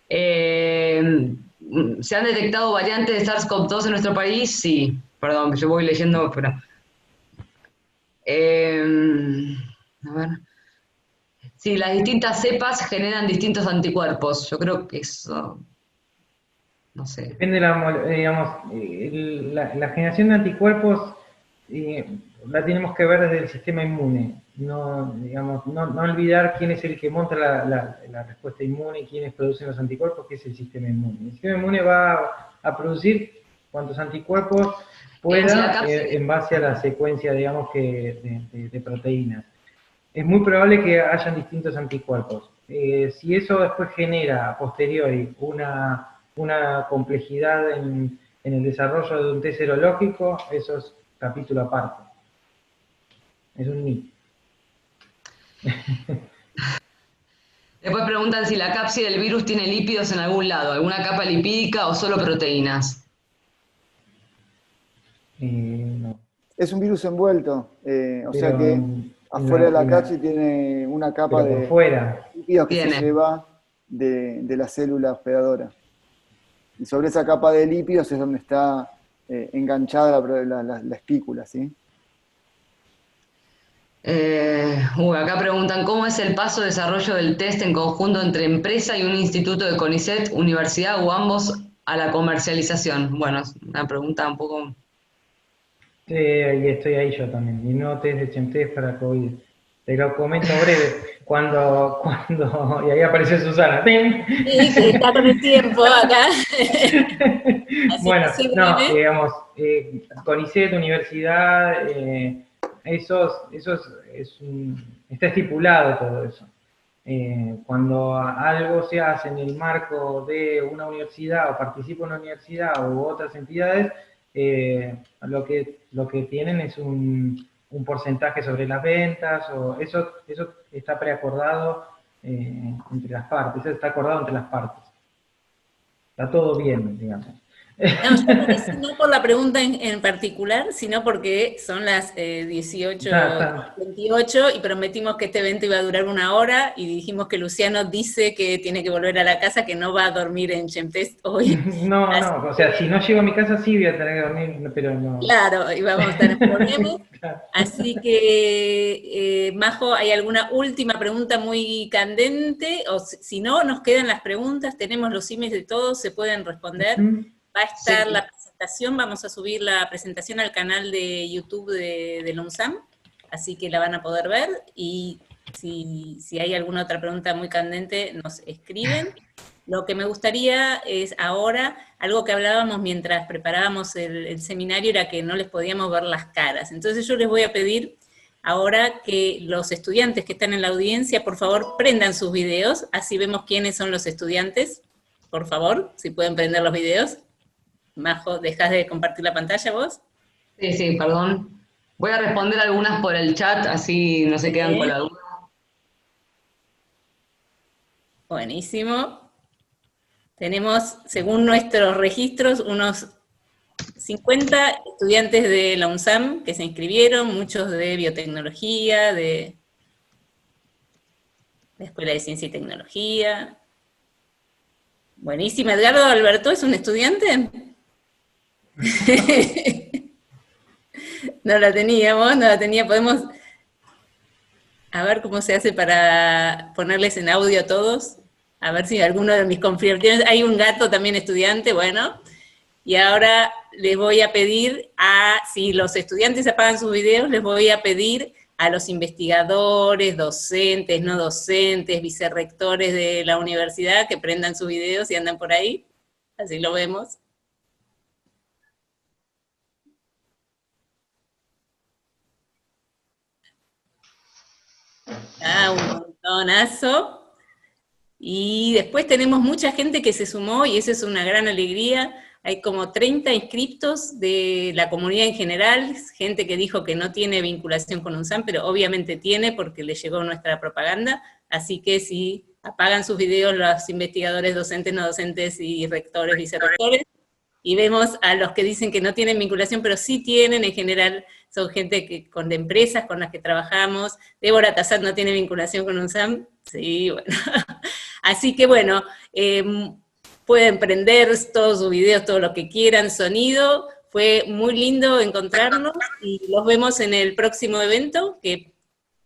Eh, ¿Se han detectado variantes de SARS-CoV-2 en nuestro país? Sí. Perdón, que yo voy leyendo, pero... A ver. Sí, las distintas cepas generan distintos anticuerpos. Yo creo que eso, no sé. Depende digamos, la generación de anticuerpos la tenemos que ver desde el sistema inmune. No, digamos, no olvidar quién es el que monta la respuesta inmune y quiénes producen los anticuerpos, que es el sistema inmune. El sistema inmune va a producir cuantos anticuerpos Si la pueda cápsula... en base a la secuencia, digamos, de proteínas. Es muy probable que hayan distintos anticuerpos. Si eso después genera a posteriori una complejidad en el desarrollo de un test serológico, eso es capítulo aparte. Es un mito. Después preguntan si la cápside del virus tiene lípidos en algún lado, alguna capa lipídica o solo proteínas. No. Es un virus envuelto, o sea Pero, que afuera de la cápside tiene una capa pero por de fuera. lípidos que se Tiene. lleva de la célula hospedadora. Y sobre esa capa de lípidos es donde está enganchada la espícula, ¿sí? Acá preguntan, ¿cómo es el paso de desarrollo del test en conjunto entre empresa y un instituto de CONICET, universidad o ambos a la comercialización? Bueno, es una pregunta un poco... Y estoy ahí yo también. Y no test de Chemtest para COVID. Te lo comento breve. Y ahí apareció Susana. ¡Pim! Sí, que está con el tiempo acá. Así Bueno, que sí, no, breve. digamos, CONICET, universidad, está estipulado todo eso. Cuando algo se hace en el marco de una universidad o participa una universidad u otras entidades, lo que tienen es un porcentaje sobre las ventas, o eso está preacordado entre las partes, eso está acordado entre las partes. Está todo bien, digamos. No, yo lo hice no por la pregunta en particular, sino porque son las Está. 18:28 y prometimos que este evento iba a durar 1 hora y dijimos que Luciano dice que tiene que volver a la casa, que no va a dormir en Chempest hoy. No, Así no, o sea, si no llego a mi casa sí voy a tener que dormir, pero no. claro, y vamos a estar en problemas. Claro. Así que, Majo, ¿hay alguna última pregunta muy candente? O si no, nos quedan las preguntas, tenemos los emails de todos, se pueden responder. Va a estar Sí. la presentación, vamos a subir la presentación al canal de YouTube de la UNSAM, así que la van a poder ver, y si hay alguna otra pregunta muy candente, nos escriben. Lo que me gustaría es ahora, algo que hablábamos mientras preparábamos el seminario, era que no les podíamos ver las caras. Entonces yo les voy a pedir ahora que los estudiantes que están en la audiencia, por favor, prendan sus videos, así vemos quiénes son los estudiantes. Por favor, si pueden prender los videos. Majo, ¿dejás de compartir la pantalla vos? Sí, perdón. Voy a responder algunas por el chat, así no se quedan con la duda. Buenísimo. Tenemos, según nuestros registros, unos 50 estudiantes de la UNSAM que se inscribieron, muchos de biotecnología, de la Escuela de Ciencia y Tecnología. Buenísimo. ¿Edgardo Alberto es un estudiante? No la tenía. Podemos a ver cómo se hace para ponerles en audio a todos. A ver si alguno de mis confirmaciones. Hay un gato también estudiante, bueno. Y ahora les voy a pedir si los estudiantes apagan sus videos, les voy a pedir a los investigadores, docentes, no docentes, vicerrectores de la universidad que prendan sus videos y andan por ahí. Así lo vemos. Un montonazo. Y después tenemos mucha gente que se sumó, y eso es una gran alegría. Hay como 30 inscriptos de la comunidad en general, gente que dijo que no tiene vinculación con UNSAM, pero obviamente tiene porque le llegó nuestra propaganda. Así que si apagan sus videos los investigadores, docentes, no docentes y rectores, vicerrectores, y vemos a los que dicen que no tienen vinculación, pero sí tienen, en general, son gente de empresas con las que trabajamos. Débora Tassat no tiene vinculación con UNSAM, sí, bueno. Así que bueno, pueden prender todos sus videos, todo lo que quieran, sonido. Fue muy lindo encontrarnos, y los vemos en el próximo evento, que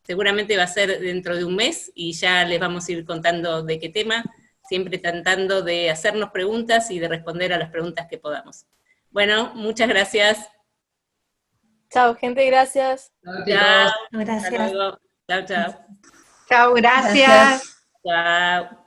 seguramente va a ser dentro de un mes, y ya les vamos a ir contando de qué tema, siempre tratando de hacernos preguntas y de responder a las preguntas que podamos. Bueno, muchas gracias. Chao, gente, gracias. Chao. Gracias. Hasta luego. Chao, chao. Chao, gracias. Chao.